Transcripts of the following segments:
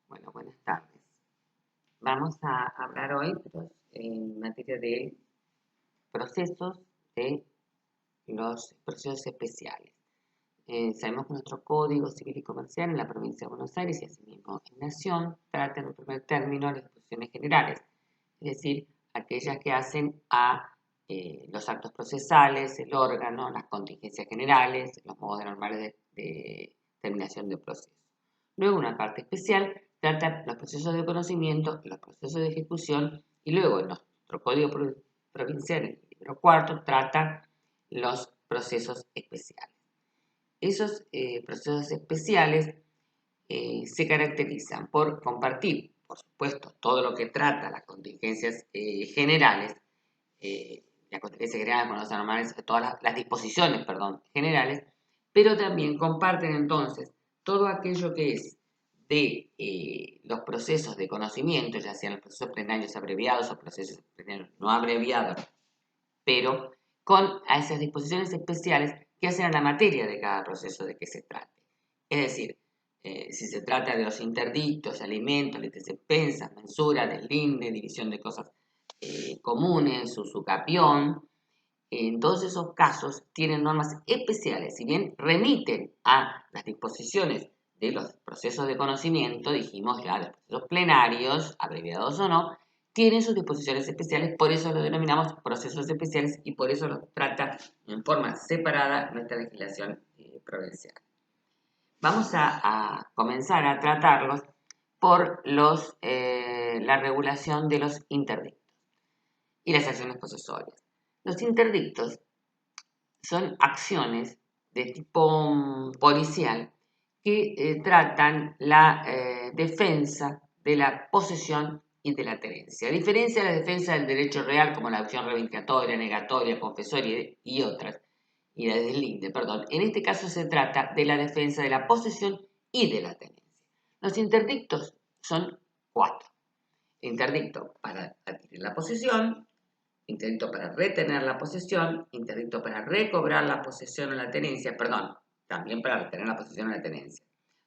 Bueno, buenas tardes. Vamos a hablar hoy en materia de procesos de los procesos especiales. Sabemos que nuestro Código Civil y Comercial en la provincia de Buenos Aires y asimismo en Nación trata en un primer término las disposiciones generales, es decir, aquellas que hacen a los actos procesales, el órgano, las contingencias generales, los modos normales de terminación de proceso. Luego una parte especial trata los procesos de conocimiento, los procesos de ejecución y luego en nuestro Código Provincial, en el libro cuarto, trata los procesos especiales. Esos procesos especiales se caracterizan por compartir, por supuesto, todo lo que trata las contingencias generales, las contingencias generales, bueno, normales, todas las disposiciones, perdón, generales, pero también comparten entonces todo aquello que es de los procesos de conocimiento, ya sean los procesos plenarios abreviados o procesos plenarios no abreviados, pero con a esas disposiciones especiales que hacen a la materia de cada proceso de que se trate. Es decir, si se trata de los interdictos, alimentos, despensas, mensura, deslinde, división de cosas comunes, usucapión, en todos esos casos tienen normas especiales, si bien remiten a las disposiciones de los procesos de conocimiento, dijimos ya, los procesos plenarios, abreviados o no, tienen sus disposiciones especiales, por eso lo denominamos procesos especiales y por eso los trata en forma separada nuestra legislación provincial. Vamos a comenzar a tratarlos por la regulación de los interdictos y las acciones posesorias. Los interdictos son acciones de tipo policial que tratan la defensa de la posesión y de la tenencia. A diferencia de la defensa del derecho real, como la acción reivindicatoria, negatoria, confesoria y otras, y la deslinde, perdón, en este caso se trata de la defensa de la posesión y de la tenencia. Los interdictos son 4. Interdicto para adquirir la posesión, interdicto para retener la posesión, interdicto para recobrar la posesión o la tenencia, perdón, también para retener la posesión o la tenencia,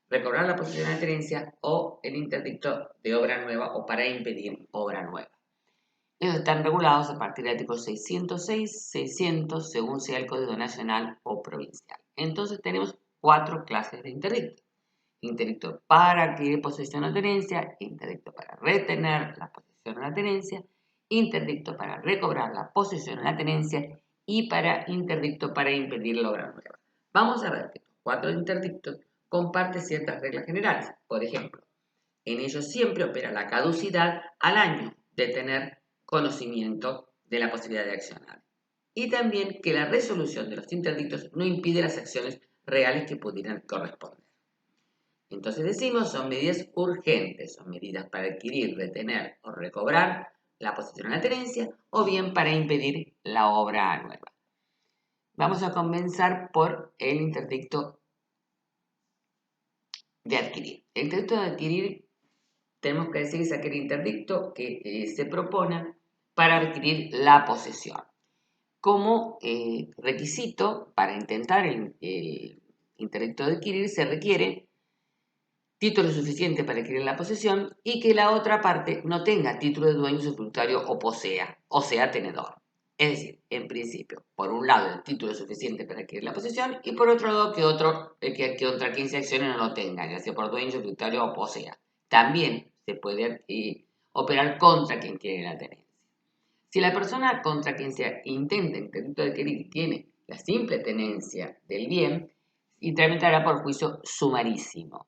recobrar la posesión o la tenencia o el interdicto de obra nueva o para impedir obra nueva. Ellos están regulados a partir del artículo 606, 600, según sea el Código Nacional o Provincial. Entonces tenemos 4 clases de interdicto. Interdicto para adquirir posesión o tenencia, interdicto para retener la posesión o la tenencia, interdicto para recobrar la posesión o la tenencia y interdicto para impedir la obra nueva. Vamos a ver que estos 4 interdictos comparten ciertas reglas generales. Por ejemplo, en ellos siempre opera la caducidad al año de tener conocimiento de la posibilidad de accionar. Y también que la resolución de los interdictos no impide las acciones reales que pudieran corresponder. Entonces decimos, son medidas urgentes, son medidas para adquirir, retener o recobrar la posesión o la tenencia, o bien para impedir la obra nueva. Vamos a comenzar por el interdicto de adquirir. El interdicto de adquirir, tenemos que decir, es aquel interdicto que se propone para adquirir la posesión. Como requisito para intentar el interdicto de adquirir se requiere título suficiente para adquirir la posesión y que la otra parte no tenga título de dueño usufructuario o sea tenedor. Es decir, en principio, por un lado el título suficiente para adquirir la posesión y por otro lado que otra quien se accione no lo tenga, ya sea por dueño usufructuario o posea. También se puede operar contra quien quiere la tenencia. Si la persona contra quien se intenta intento de adquirir tiene la simple tenencia del bien, y tramitará por juicio sumarísimo.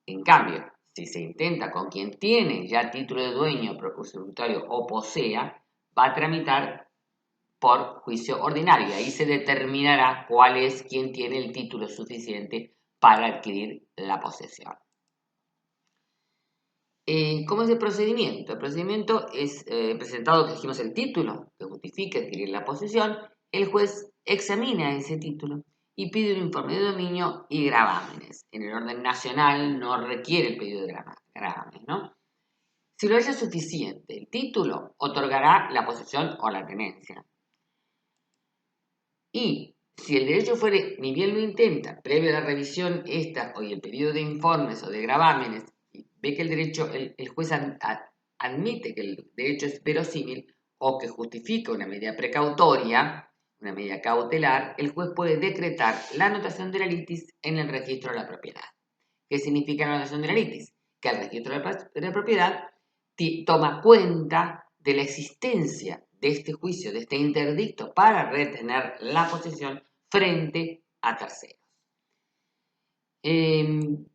En cambio, si se intenta con quien tiene ya título de dueño, usufructuario o posea, va a tramitar por juicio ordinario. Ahí se determinará cuál es quien tiene el título suficiente para adquirir la posesión. ¿Cómo es el procedimiento? El procedimiento es presentado, que dijimos, el título que justifica adquirir la posesión. El juez examina ese título y pide un informe de dominio y gravámenes. En el orden nacional no requiere el pedido de gravámenes, ¿no? Si lo haya suficiente, el título otorgará la posesión o la tenencia. Y si el derecho fuere, ni bien lo intenta, previo a la revisión esta o el pedido de informes o de gravámenes ve que el derecho, el juez admite que el derecho es verosímil o que justifica una medida precautoria, una medida cautelar, el juez puede decretar la anotación de la litis en el registro de la propiedad. ¿Qué significa la anotación de la litis? Que el registro de la propiedad toma cuenta de la existencia de este juicio, de este interdicto para retener la posesión frente a terceros. El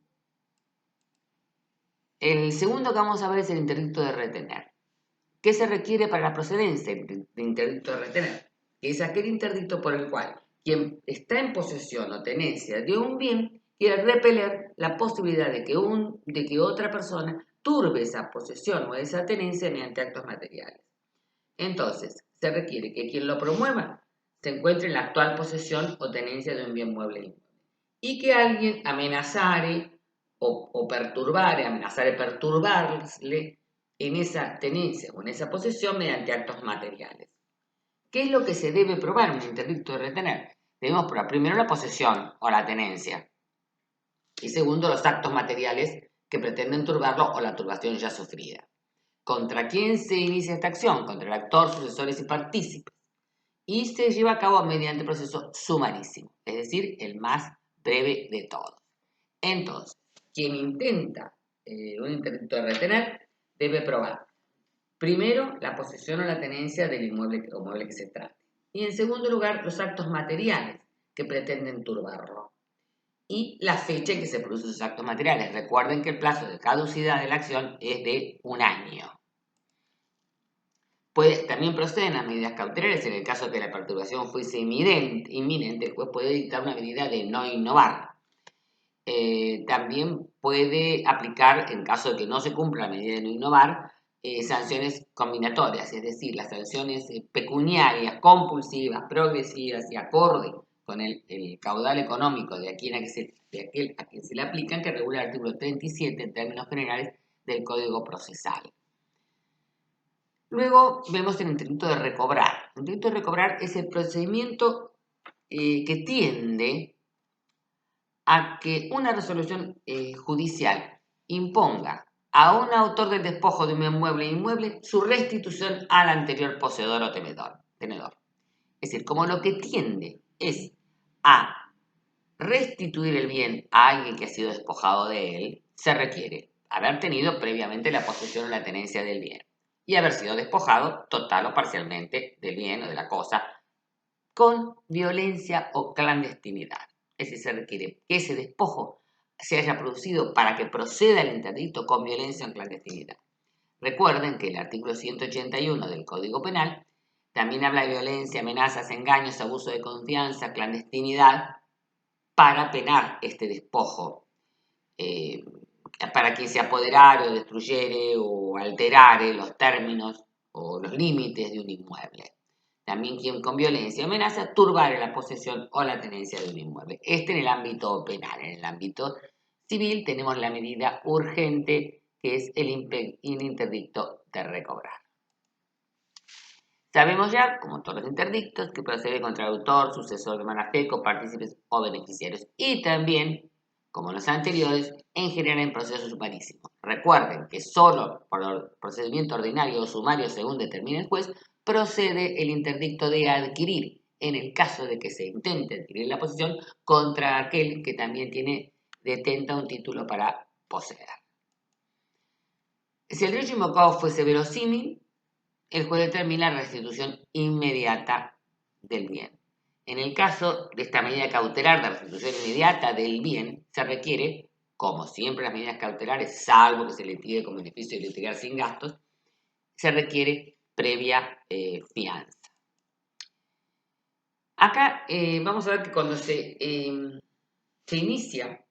segundo que vamos a ver es el interdicto de retener. ¿Qué se requiere para la procedencia de interdicto de retener? Que es aquel interdicto por el cual quien está en posesión o tenencia de un bien quiere repeler la posibilidad de que otra persona turbe esa posesión o esa tenencia mediante actos materiales. Entonces, se requiere que quien lo promueva se encuentre en la actual posesión o tenencia de un bien mueble e inmueble y que alguien amenazare o perturbarle en esa tenencia o en esa posesión mediante actos materiales. ¿Qué es lo que se debe probar en un interdicto de retener? Debemos probar primero la posesión o la tenencia y segundo los actos materiales que pretenden turbarlo o la turbación ya sufrida. ¿Contra quién se inicia esta acción? Contra el actor, sucesores y partícipes. Y se lleva a cabo mediante proceso sumarísimo, es decir, el más breve de todos. Entonces, quien intenta un interdicto de retener debe probar primero la posesión o la tenencia del inmueble o mueble que se trate. Y en segundo lugar, los actos materiales que pretenden turbarlo. Y la fecha en que se producen esos actos materiales. Recuerden que el plazo de caducidad de la acción es de 1 año. También proceden las medidas cautelares en el caso de que la perturbación fuese inminente, el juez puede dictar una medida de no innovar. También puede aplicar, en caso de que no se cumpla la medida de no innovar, sanciones combinatorias, es decir, las sanciones pecuniarias, compulsivas, progresivas y acorde con el caudal económico de aquel a quien se le aplican, que regula el artículo 37 en términos generales del Código Procesal. Luego vemos el interdicto de recobrar. El interdicto de recobrar es el procedimiento que tiende a que una resolución judicial imponga a un autor del despojo de un inmueble inmueble su restitución al anterior poseedor o tenedor. Es decir, como lo que tiende es a restituir el bien a alguien que ha sido despojado de él, se requiere haber tenido previamente la posesión o la tenencia del bien y haber sido despojado total o parcialmente del bien o de la cosa con violencia o clandestinidad. Es decir, se requiere que ese despojo se haya producido para que proceda el interdicto con violencia o clandestinidad. Recuerden que el artículo 181 del Código Penal también habla de violencia, amenazas, engaños, abuso de confianza, clandestinidad, para penar este despojo, para quien se apoderare o destruyere o alterare los términos o los límites de un inmueble. También quien con violencia o amenaza turbare la posesión o la tenencia de un inmueble. En el ámbito penal. En el ámbito civil tenemos la medida urgente, que es el interdicto de recobrar. Sabemos ya, como todos los interdictos, que procede contra el autor, sucesor de manafeco, partícipes o beneficiarios. Y también, como los anteriores, en general en proceso sumarísimo. Recuerden que solo por el procedimiento ordinario o sumario, según determine el juez, procede el interdicto de adquirir, en el caso de que se intente adquirir la posesión contra aquel que también detenta un título para poseer. Si el derecho invocado fuese verosímil, el juez determina la restitución inmediata del bien. En el caso de esta medida cautelar de restitución inmediata del bien, se requiere, como siempre las medidas cautelares, salvo que se litigue con beneficio de litigar sin gastos, se requiere previa fianza. Acá vamos a ver que cuando se inicia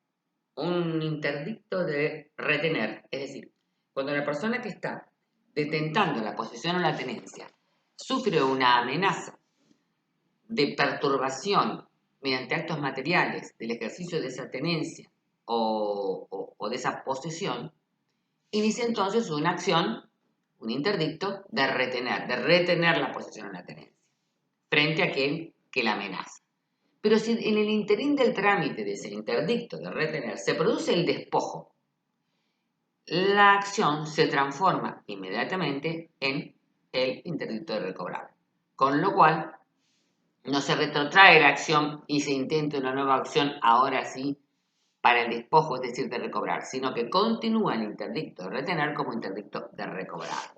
un interdicto de retener, es decir, cuando la persona que está detentando la posesión o la tenencia sufre una amenaza de perturbación mediante actos materiales del ejercicio de esa tenencia o de esa posesión, inicia entonces una acción, un interdicto de retener la posesión o la tenencia frente a aquel que la amenaza. Pero si en el interín del trámite de ese interdicto de retener se produce el despojo la acción se transforma inmediatamente en el interdicto de recobrar. Con lo cual, no se retrotrae la acción y se intenta una nueva acción, ahora sí, para el despojo, es decir, de recobrar, sino que continúa el interdicto de retener como interdicto de recobrar.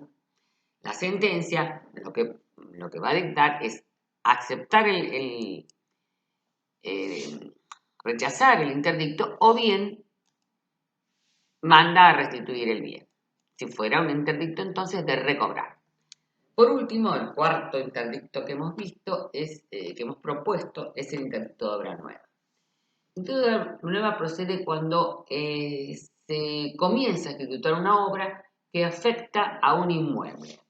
La sentencia lo que va a dictar es aceptar rechazar el interdicto o bien manda a restituir el bien. Si fuera un interdicto entonces de recobrar. Por último, el cuarto interdicto que hemos visto, que hemos propuesto, es el interdicto de obra nueva. El interdicto de obra nueva procede cuando se comienza a ejecutar una obra que afecta a un inmueble.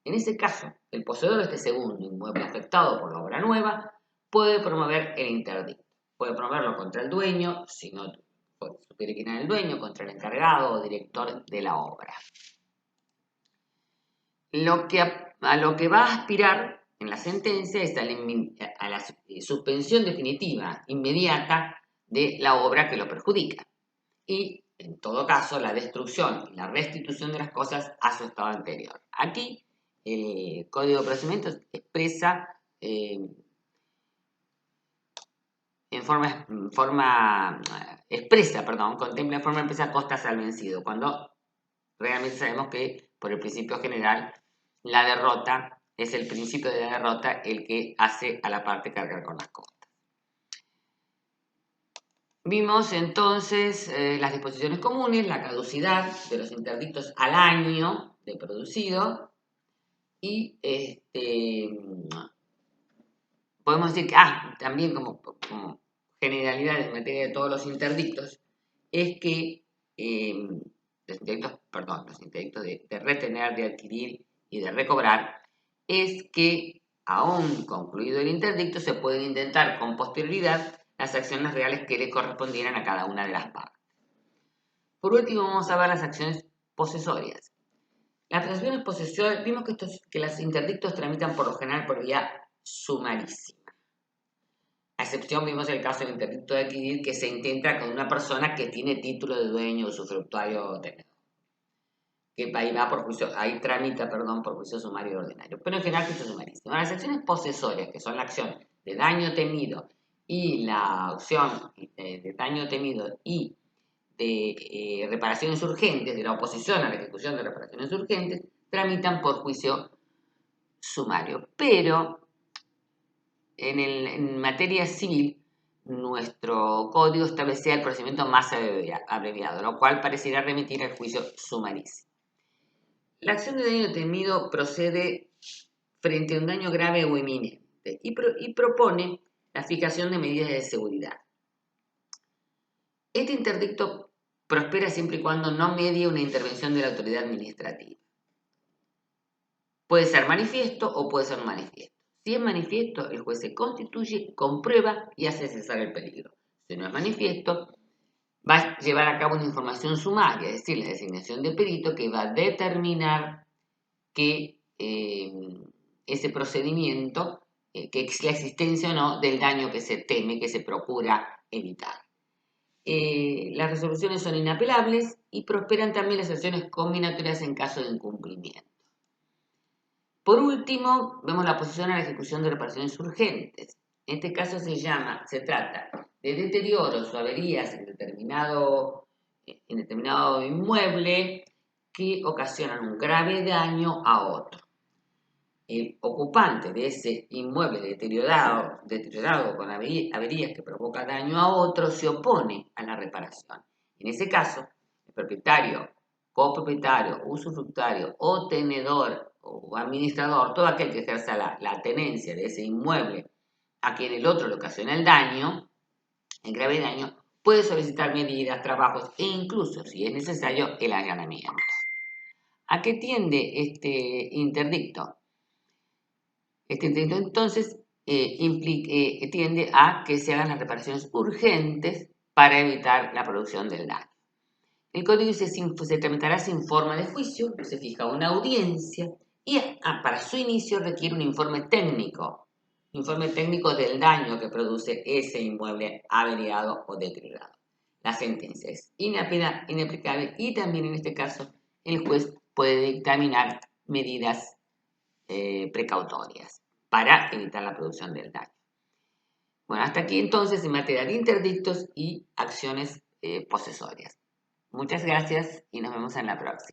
En ese caso, el poseedor de este segundo inmueble afectado por la obra nueva puede promover el interdicto. Puede promoverlo contra el dueño, si no supiere quién es el dueño, contra el encargado o director de la obra. A lo que va a aspirar en la sentencia es a la suspensión definitiva, inmediata, de la obra que lo perjudica. Y, en todo caso, la destrucción y la restitución de las cosas a su estado anterior. Aquí, el Código de Procedimientos expresa en forma expresa, contempla en forma expresa costas al vencido, cuando realmente sabemos que, por el principio general, la derrota es el principio de la derrota el que hace a la parte cargar con las costas. Vimos entonces las disposiciones comunes, la caducidad de los interdictos al año de producido y podemos decir que, también como generalidad en materia de todos los interdictos, es que los interdictos de retener, de adquirir y de recobrar, es que aún concluido el interdicto se pueden intentar con posterioridad las acciones reales que le correspondieran a cada una de las partes. Por último, vamos a ver las acciones posesorias. Las acciones posesorias, vimos que los interdictos tramitan por lo general por vía sumarísima. A excepción, vimos el caso del interdicto de adquirir, que se intenta con una persona que tiene título de dueño, usufructuario o tenedor. Que ahí tramita por juicio sumario ordinario. Pero en general, juicio sumarísimo. Las acciones posesorias, que son la acción de daño temido y la acción de daño temido y de reparaciones urgentes, de la oposición a la ejecución de reparaciones urgentes, tramitan por juicio sumario. Pero en materia civil, nuestro código establecía el procedimiento más abreviado, lo cual pareciera remitir al juicio sumarísimo. La acción de daño temido procede frente a un daño grave o inminente y propone la fijación de medidas de seguridad. Este interdicto prospera siempre y cuando no medie una intervención de la autoridad administrativa. Puede ser manifiesto o puede ser manifiesto. Si es manifiesto, el juez se constituye, comprueba y hace cesar el peligro. Si no es manifiesto, va a llevar a cabo una información sumaria, es decir, la designación de perito que va a determinar que ese procedimiento, que es la existencia o no del daño que se teme, que se procura evitar. Las resoluciones son inapelables y prosperan también las acciones combinatorias en caso de incumplimiento. Por último, vemos la posición a la ejecución de reparaciones urgentes. En este caso se trata de deterioros o averías en determinado inmueble que ocasionan un grave daño a otro. El ocupante de ese inmueble deteriorado con averías que provoca daño a otro se opone a la reparación. En ese caso, el propietario, copropietario, usufructuario o tenedor o administrador, todo aquel que ejerza la tenencia de ese inmueble a quien el otro le ocasiona el daño, el grave daño, puede solicitar medidas, trabajos e incluso, si es necesario, el allanamiento. ¿A qué tiende este interdicto? Este interdicto entonces tiende a que se hagan las reparaciones urgentes para evitar la producción del daño. El código se tramitará sin forma de juicio, se fija una audiencia y para su inicio requiere un informe técnico del daño que produce ese inmueble averiado o deteriorado. la sentencia es inaplicable y también en este caso el juez puede dictaminar medidas precautorias para evitar la producción del daño. Bueno, hasta aquí entonces en materia de interdictos y acciones posesorias. Muchas gracias y nos vemos en la próxima.